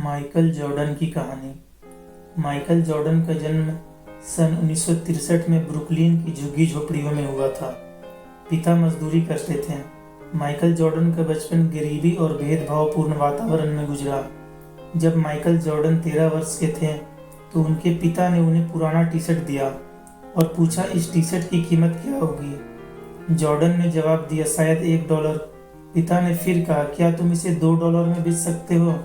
Michael Jordan की कहानी। Michael Jordan का जन्म सन 1963 में ब्रुकलिन की झुग्गी झोपड़ियों में हुआ था। पिता मजदूरी करते थे। माइकल जॉर्डन का बचपन गरीबी और भेदभावपूर्ण वातावरण में गुजरा। जब माइकल जॉर्डन 13 वर्ष के थे तो उनके पिता ने उन्हें पुराना टी शर्ट दिया और पूछा, इस टी शर्ट की कीमत क्या होगी। जॉर्डन ने जवाब दिया, शायद $1। पिता ने फिर कहा, क्या तुम इसे $2 में बेच सकते हो?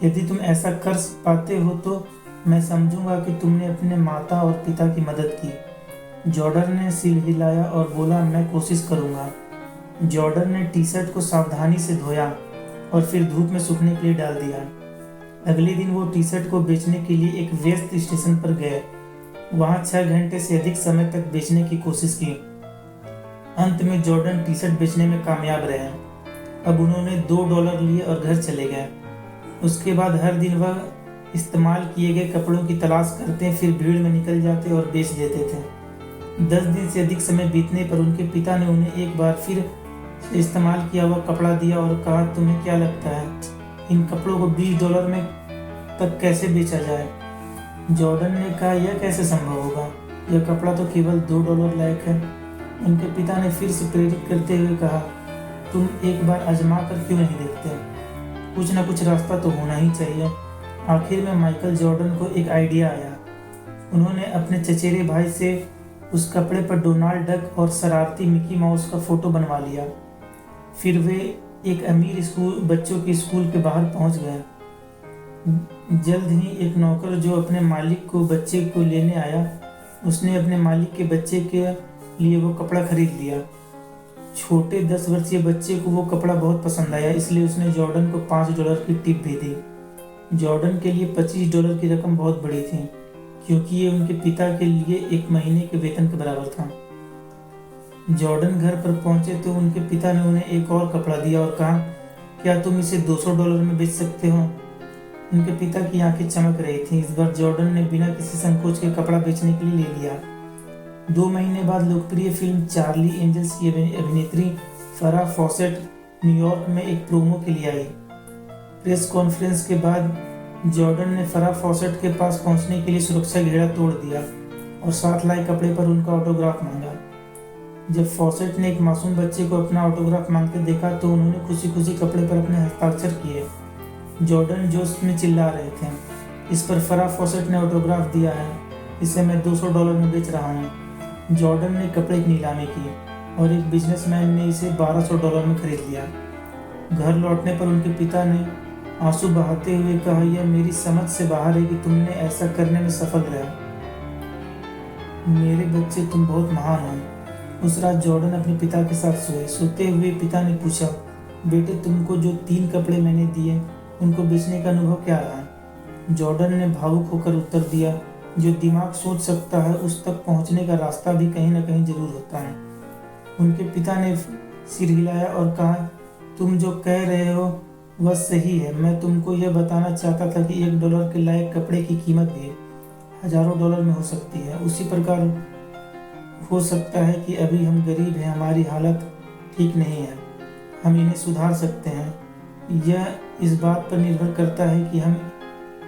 यदि तुम ऐसा कर पाते हो तो मैं समझूंगा कि तुमने अपने माता और पिता की मदद की। जॉर्डन ने सिर हिलाया और बोला, मैं कोशिश करूंगा। जॉर्डन ने टी शर्ट को सावधानी से धोया और फिर धूप में सूखने के लिए डाल दिया। अगले दिन वो टी शर्ट को बेचने के लिए एक व्यस्त स्टेशन पर गए। वहां 6 घंटे से अधिक समय तक बेचने की कोशिश की। अंत में जॉर्डन टी शर्ट बेचने में कामयाब रहे। अब उन्होंने $2 लिए और घर चले गए। उसके बाद हर दिन वह इस्तेमाल किए गए कपड़ों की तलाश करते, फिर भीड़ में निकल जाते और बेच देते थे। 10 दिन से अधिक समय बीतने पर उनके पिता ने उन्हें एक बार फिर इस्तेमाल किया हुआ कपड़ा दिया और कहा, तुम्हें क्या लगता है इन कपड़ों को $20 में तक कैसे बेचा जाए? जॉर्डन ने कहा, यह कैसे संभव होगा? यह कपड़ा तो केवल $2 लायक है। उनके पिता ने फिर से प्रेरित करते हुए कहा, तुम एक बार आजमा कर क्यों नहीं देखते? कुछ न कुछ रास्ता तो होना ही चाहिए। आखिर में माइकल जॉर्डन को एक आइडिया आया। उन्होंने अपने चचेरे भाई से उस कपड़े पर डोनाल्ड डक और शरारती मिकी माउस का फोटो बनवा लिया। फिर वे एक अमीर बच्चों के स्कूल के बाहर पहुंच गए। जल्द ही एक नौकर जो अपने मालिक को बच्चे को लेने आया, उसने अपने मालिक के बच्चे के लिए वो कपड़ा खरीद लिया। छोटे 10 वर्षीय बच्चे को वो कपड़ा बहुत पसंद आया, इसलिए उसने जॉर्डन को $5 की टिप भी दी। जॉर्डन के लिए $25 की रकम बहुत बड़ी थी, क्योंकि ये उनके पिता के लिए एक महीने के वेतन के बराबर था। जॉर्डन घर पर पहुंचे तो उनके पिता ने उन्हें एक और कपड़ा दिया और कहा, क्या तुम इसे $200 में बेच सकते हो? उनके पिता की आंखें चमक रही थीं। इस बार जॉर्डन ने बिना किसी संकोच के कपड़ा बेचने के लिए ले लिया। 2 महीने बाद लोकप्रिय फिल्म चार्ली एंजल्स की अभिनेत्री फराह फॉसेट न्यूयॉर्क में एक प्रोमो के लिए आई। प्रेस कॉन्फ्रेंस के बाद जॉर्डन ने फराह फॉसेट के पास पहुंचने के लिए सुरक्षा घेरा तोड़ दिया और साथ लाए कपड़े पर उनका ऑटोग्राफ मांगा। जब फॉसेट ने एक मासूम बच्चे को अपना ऑटोग्राफ मांगते देखा तो उन्होंने खुशी खुशी कपड़े पर अपने हस्ताक्षर किए। जॉर्डन जोश में चिल्ला रहे थे, इस पर फराह फॉसेट ने ऑटोग्राफ दिया है, इसे मैं $200 में बेच रहा हूँ। जॉर्डन ने कपड़े की नीलामी की और एक बिजनेसमैन ने इसे $1200 में खरीद लिया। घर लौटने पर उनके पिता ने आंसू बहाते हुए कहा, यह मेरी समझ से बाहर है कि तुमने ऐसा करने में सफल रहे। मेरे बच्चे, तुम बहुत महान हो। उस रात जॉर्डन अपने पिता के साथ सोए। सोते हुए पिता ने पूछा, बेटे, तुमको जो 3 कपड़े मैंने दिए उनको बेचने का अनुभव क्या रहा? जॉर्डन ने भावुक होकर उत्तर दिया, जो दिमाग सोच सकता है उस तक पहुंचने का रास्ता भी कहीं न कहीं जरूर होता है। उनके पिता ने सिर हिलाया और कहा, तुम जो कह रहे हो वह सही है। मैं तुमको यह बताना चाहता था कि $1 के लायक कपड़े की कीमत भी हजारों डॉलर में हो सकती है। उसी प्रकार हो सकता है कि अभी हम गरीब हैं, हमारी हालत ठीक नहीं है, हम इन्हें सुधार सकते हैं। यह इस बात पर निर्भर करता है कि हम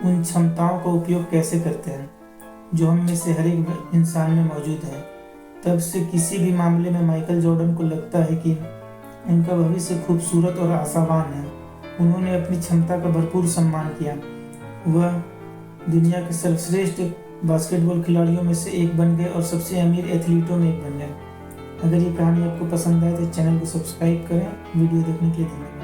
उन क्षमताओं का उपयोग कैसे करते हैं जो हम में से हर एक इंसान में मौजूद है। तब से किसी भी मामले में माइकल जॉर्डन को लगता है कि उनका भविष्य खूबसूरत और आशावान है। उन्होंने अपनी क्षमता का भरपूर सम्मान किया। वह दुनिया के सर्वश्रेष्ठ बास्केटबॉल खिलाड़ियों में से एक बन गए और सबसे अमीर एथलीटों में एक बन गए। अगर ये कहानी आपको पसंद आए तो चैनल को सब्सक्राइब करें। वीडियो देखने के लिए धन्यवाद।